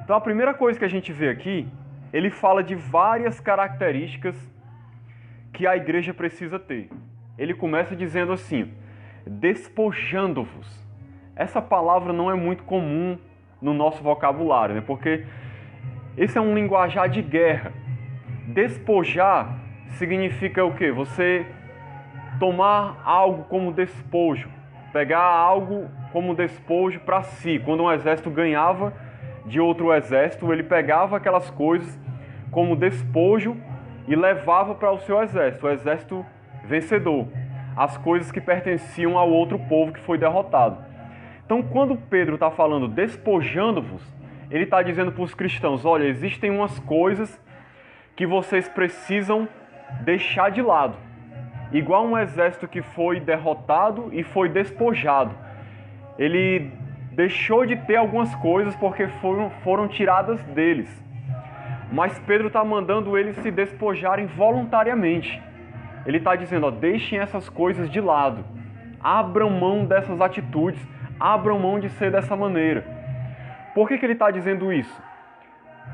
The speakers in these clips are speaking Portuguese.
Então a primeira coisa que a gente vê aqui, ele fala de várias características que a igreja precisa ter. Ele começa dizendo assim, despojando-vos. Essa palavra não é muito comum no nosso vocabulário, né? Porque esse é um linguajar de guerra. Despojar significa o quê? Você tomar algo como despojo, pegar algo como despojo para si. Quando um exército ganhava de outro exército, ele pegava aquelas coisas como despojo e levava para o seu exército, o exército vencedor, as coisas que pertenciam ao outro povo que foi derrotado. Então, quando Pedro está falando despojando-vos, ele está dizendo para os cristãos, olha, existem umas coisas que vocês precisam deixar de lado. Igual um exército que foi derrotado e foi despojado. Ele deixou de ter algumas coisas porque foram tiradas deles. Mas Pedro está mandando eles se despojarem voluntariamente. Ele está dizendo, ó, deixem essas coisas de lado. Abram mão dessas atitudes. Abram mão de ser dessa maneira. Por que ele está dizendo isso?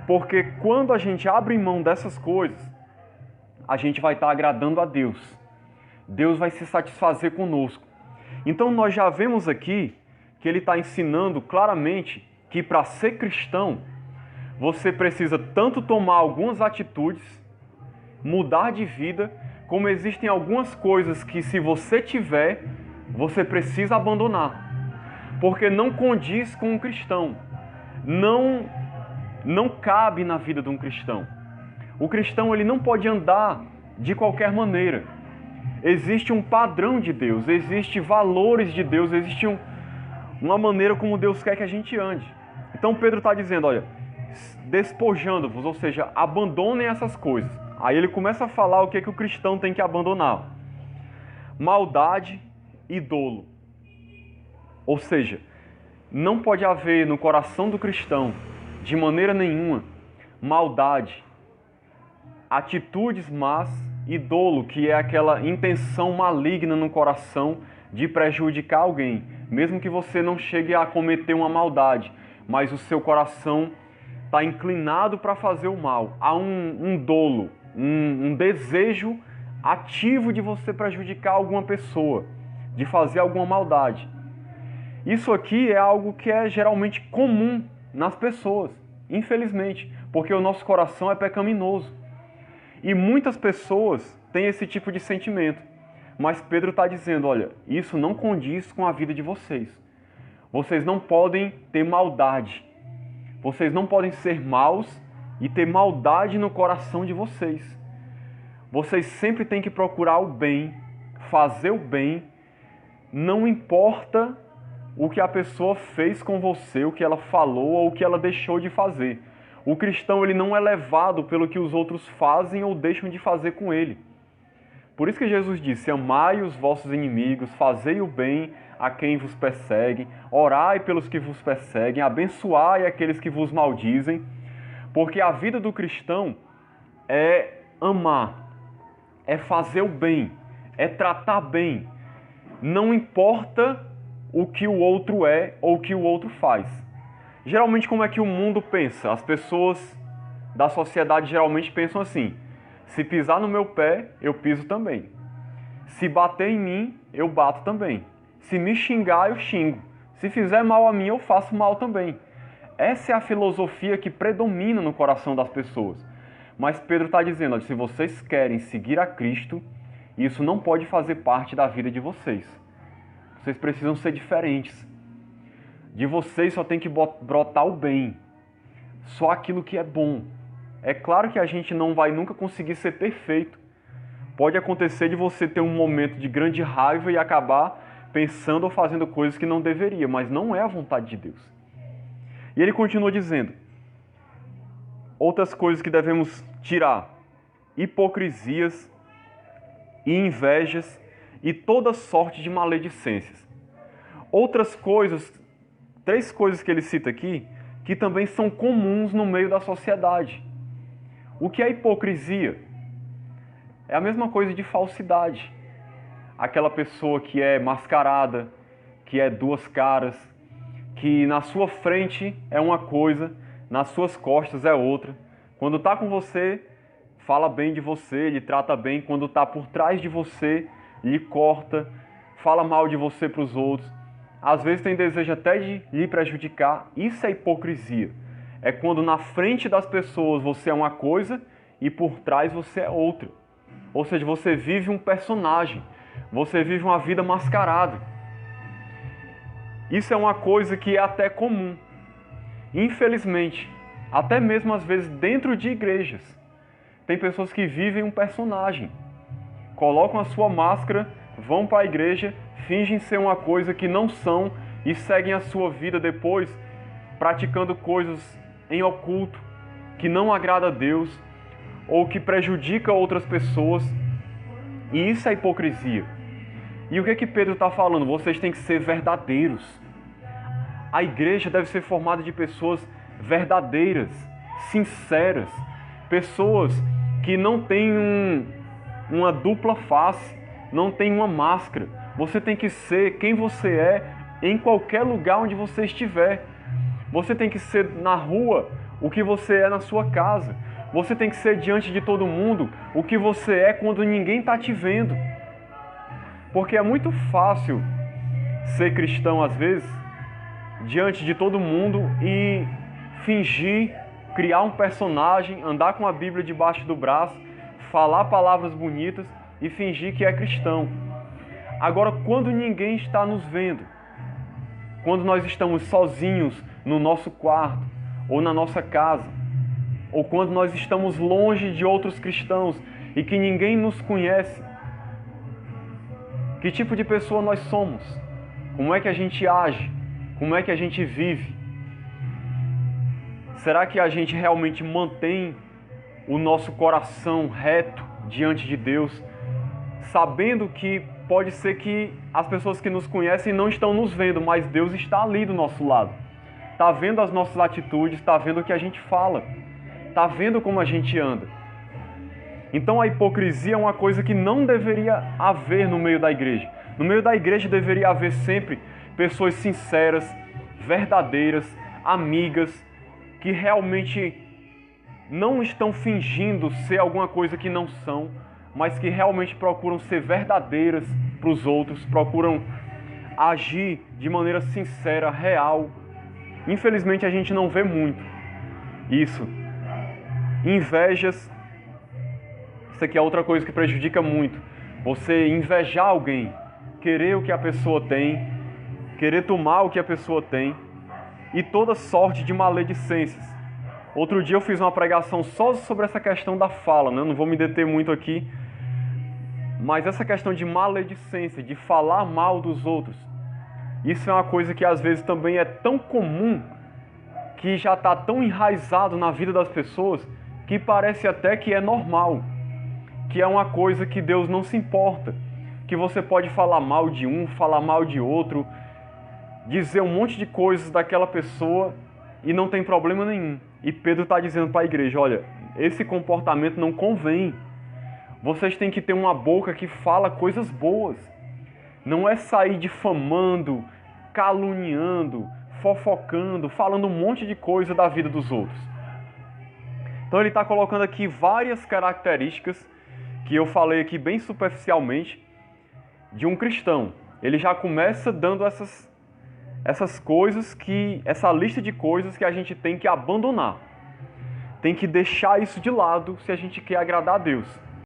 Porque quando a gente abre mão dessas coisas, a gente vai estar agradando a Deus. Deus vai se satisfazer conosco. Então nós já vemos aqui que ele está ensinando claramente que para ser cristão, você precisa tanto tomar algumas atitudes, mudar de vida, como existem algumas coisas que se você tiver, você precisa abandonar. Porque não condiz com um cristão. Não cabe na vida de um cristão. O cristão ele não pode andar de qualquer maneira. Existe um padrão de Deus, existem valores de Deus, existe uma maneira como Deus quer que a gente ande. Então Pedro está dizendo, olha, despojando-vos, ou seja, abandonem essas coisas. Aí ele começa a falar o que o cristão tem que abandonar. Maldade e dolo. Ou seja, não pode haver no coração do cristão, de maneira nenhuma, maldade, atitudes más e dolo, que é aquela intenção maligna no coração de prejudicar alguém. Mesmo que você não chegue a cometer uma maldade, mas o seu coração está inclinado para fazer o mal. Há um dolo, um desejo ativo de você prejudicar alguma pessoa, de fazer alguma maldade. Isso aqui é algo que é geralmente comum nas pessoas, infelizmente, porque o nosso coração é pecaminoso. E muitas pessoas têm esse tipo de sentimento. Mas Pedro está dizendo, olha, isso não condiz com a vida de vocês. Vocês não podem ter maldade. Vocês não podem ser maus e ter maldade no coração de vocês. Vocês sempre têm que procurar o bem, fazer o bem, não importa o que a pessoa fez com você, o que ela falou ou o que ela deixou de fazer. O cristão ele não é levado pelo que os outros fazem ou deixam de fazer com ele. Por isso que Jesus disse, amai os vossos inimigos, fazei o bem a quem vos persegue, orai pelos que vos perseguem, abençoai aqueles que vos maldizem, porque a vida do cristão é amar, é fazer o bem, é tratar bem. Não importa o que o outro é ou o que o outro faz. Geralmente, como é que o mundo pensa? As pessoas da sociedade geralmente pensam assim, se pisar no meu pé, eu piso também. Se bater em mim, eu bato também. Se me xingar, eu xingo. Se fizer mal a mim, eu faço mal também. Essa é a filosofia que predomina no coração das pessoas. Mas Pedro está dizendo, se vocês querem seguir a Cristo, isso não pode fazer parte da vida de vocês. Vocês precisam ser diferentes. De vocês só tem que brotar o bem. Só aquilo que é bom. É claro que a gente não vai nunca conseguir ser perfeito. Pode acontecer de você ter um momento de grande raiva e acabar pensando ou fazendo coisas que não deveria, mas não é a vontade de Deus. E ele continua dizendo, outras coisas que devemos tirar, hipocrisias e invejas e toda sorte de maledicências. Outras coisas, 3 coisas que ele cita aqui, que também são comuns no meio da sociedade. O que é hipocrisia? É a mesma coisa de falsidade. Aquela pessoa que é mascarada, que é 2 caras, que na sua frente é uma coisa, nas suas costas é outra. Quando está com você, fala bem de você, lhe trata bem. Quando está por trás de você, lhe corta, fala mal de você para os outros. Às vezes tem desejo até de lhe prejudicar. Isso é hipocrisia. É quando na frente das pessoas você é uma coisa e por trás você é outra. Ou seja, você vive um personagem. Você vive uma vida mascarada. Isso é uma coisa que é até comum. Infelizmente, até mesmo às vezes dentro de igrejas, tem pessoas que vivem um personagem. Colocam a sua máscara, vão para a igreja, fingem ser uma coisa que não são e seguem a sua vida depois praticando coisas em oculto, que não agrada a Deus ou que prejudica outras pessoas. E isso é hipocrisia. E o que Pedro está falando? Vocês têm que ser verdadeiros. A igreja deve ser formada de pessoas verdadeiras, sinceras, pessoas que não têm uma dupla face, não têm uma máscara. Você tem que ser quem você é em qualquer lugar onde você estiver. Você tem que ser na rua o que você é na sua casa. Você tem que ser diante de todo mundo o que você é quando ninguém está te vendo. Porque é muito fácil ser cristão às vezes diante de todo mundo e fingir, criar um personagem, andar com a Bíblia debaixo do braço, falar palavras bonitas e fingir que é cristão. Agora, quando ninguém está nos vendo, quando nós estamos sozinhos no nosso quarto ou na nossa casa, ou quando nós estamos longe de outros cristãos e que ninguém nos conhece, que tipo de pessoa nós somos? Como é que a gente age? Como é que a gente vive? Será que a gente realmente mantém o nosso coração reto diante de Deus, sabendo que pode ser que as pessoas que nos conhecem não estão nos vendo, mas Deus está ali do nosso lado. Está vendo as nossas atitudes, está vendo o que a gente fala, está vendo como a gente anda. Então a hipocrisia é uma coisa que não deveria haver no meio da igreja. No meio da igreja deveria haver sempre pessoas sinceras, verdadeiras, amigas, que realmente não estão fingindo ser alguma coisa que não são, mas que realmente procuram ser verdadeiras para os outros, procuram agir de maneira sincera, real. Infelizmente a gente não vê muito isso. Invejas, isso aqui é outra coisa que prejudica muito. Você invejar alguém, querer o que a pessoa tem, querer tomar o que a pessoa tem, e toda sorte de maledicências. Outro dia eu fiz uma pregação só sobre essa questão da fala, né? Não vou me deter muito aqui, mas essa questão de maledicência, de falar mal dos outros, isso é uma coisa que às vezes também é tão comum, que já está tão enraizado na vida das pessoas, que parece até que é normal, que é uma coisa que Deus não se importa, que você pode falar mal de um, falar mal de outro, dizer um monte de coisas daquela pessoa e não tem problema nenhum. E Pedro está dizendo para a igreja, olha, esse comportamento não convém. Vocês têm que ter uma boca que fala coisas boas. Não é sair difamando, caluniando, fofocando, falando um monte de coisa da vida dos outros. Então ele está colocando aqui várias características que eu falei aqui bem superficialmente de um cristão. Ele já começa dando essas coisas essa lista de coisas que a gente tem que abandonar. Tem que deixar isso de lado se a gente quer agradar a Deus.